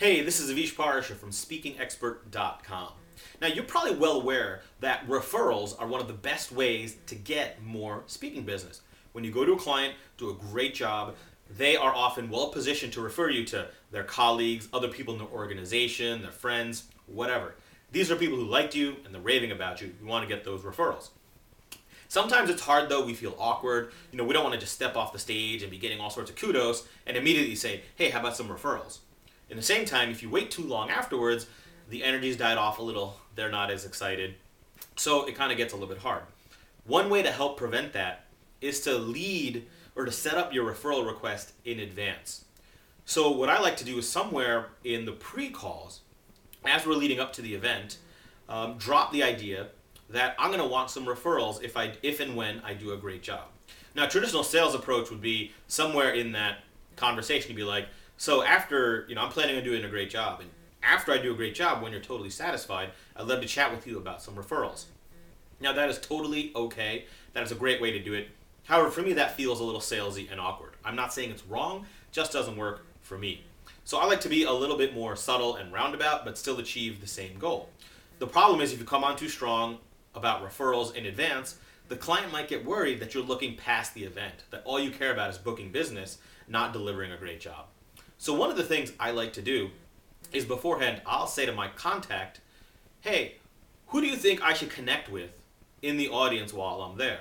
Hey, this is Avish Parasha from SpeakingExpert.com. Now, you're probably well aware that referrals are one of the best ways to get more speaking business. When you go to a client, do a great job, they are often well positioned to refer you to their colleagues, other people in their organization, their friends, whatever. These are people who liked you and they're raving about you. You want to get those referrals. Sometimes it's hard though, we feel awkward. We don't want to just step off the stage and be getting all sorts of kudos and immediately say, hey, how about some referrals? In the same time, if you wait too long afterwards, the energy's died off a little, they're not as excited, so it kind of gets a little bit hard. One way to help prevent that is to lead or to set up your referral request in advance. So what I like to do is somewhere in the pre-calls, as we're leading up to the event, drop the idea that I'm going to want some referrals if and when I do a great job. Now, a traditional sales approach would be somewhere in that conversation to be like, so after, I'm planning on doing a great job, and after I do a great job, when you're totally satisfied, I'd love to chat with you about some referrals. Now, that is totally okay. That is a great way to do it. However, for me, that feels a little salesy and awkward. I'm not saying it's wrong, just doesn't work for me. So I like to be a little bit more subtle and roundabout, but still achieve the same goal. The problem is if you come on too strong about referrals in advance, the client might get worried that you're looking past the event, that all you care about is booking business, not delivering a great job. So one of the things I like to do is beforehand, I'll say to my contact, hey, who do you think I should connect with in the audience while I'm there?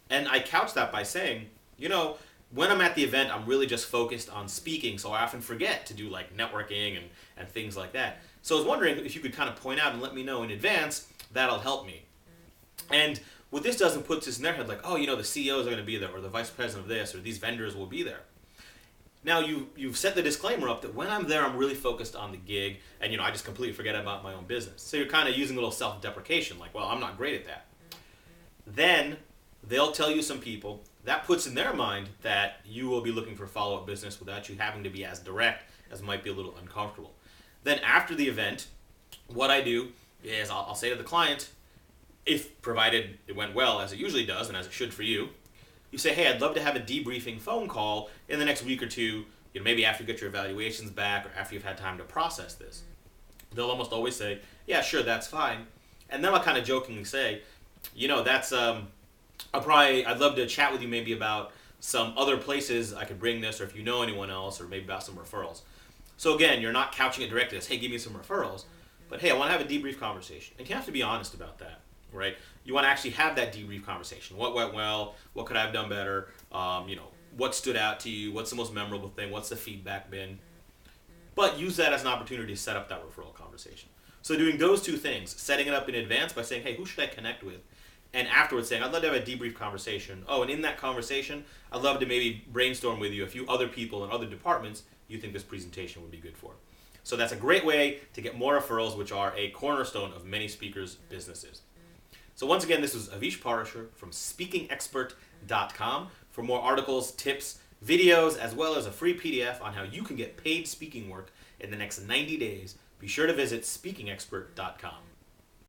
And I couch that by saying, when I'm at the event, I'm really just focused on speaking, so I often forget to do like networking and things like that. So I was wondering if you could kind of point out and let me know in advance, that'll help me. And what this does and puts this in their head, like, the CEOs are going to be there, or the vice president of this, or these vendors will be there. Now, you've set the disclaimer up that when I'm there, I'm really focused on the gig, and I just completely forget about my own business. So you're kind of using a little self-deprecation, like, well, I'm not great at that. Then they'll tell you some people. That puts in their mind that you will be looking for follow-up business without you having to be as direct as might be a little uncomfortable. Then after the event, what I do is I'll say to the client, if provided it went well, as it usually does, and as it should for you, you say, hey, I'd love to have a debriefing phone call in the next week or two, maybe after you get your evaluations back or after you've had time to process this. They'll almost always say, yeah, sure, that's fine. And then I'll kind of jokingly say, that's, I'd love to chat with you maybe about some other places I could bring this, or if you know anyone else, or maybe about some referrals. So again, you're not couching it directly as, hey, give me some referrals, but hey, I want to have a debrief conversation. And you have to be honest about that. Right? You want to actually have that debrief conversation. What went well? What could I have done better? What stood out to you? What's the most memorable thing? What's the feedback been? But use that as an opportunity to set up that referral conversation. So doing those two things, setting it up in advance by saying, hey, who should I connect with? And afterwards saying, I'd love to have a debrief conversation. Oh, and in that conversation, I'd love to maybe brainstorm with you a few other people in other departments you think this presentation would be good for. So that's a great way to get more referrals, which are a cornerstone of many speakers' businesses. So once again, this was Avish Parasher from SpeakingExpert.com. For more articles, tips, videos, as well as a free PDF on how you can get paid speaking work in the next 90 days, be sure to visit SpeakingExpert.com.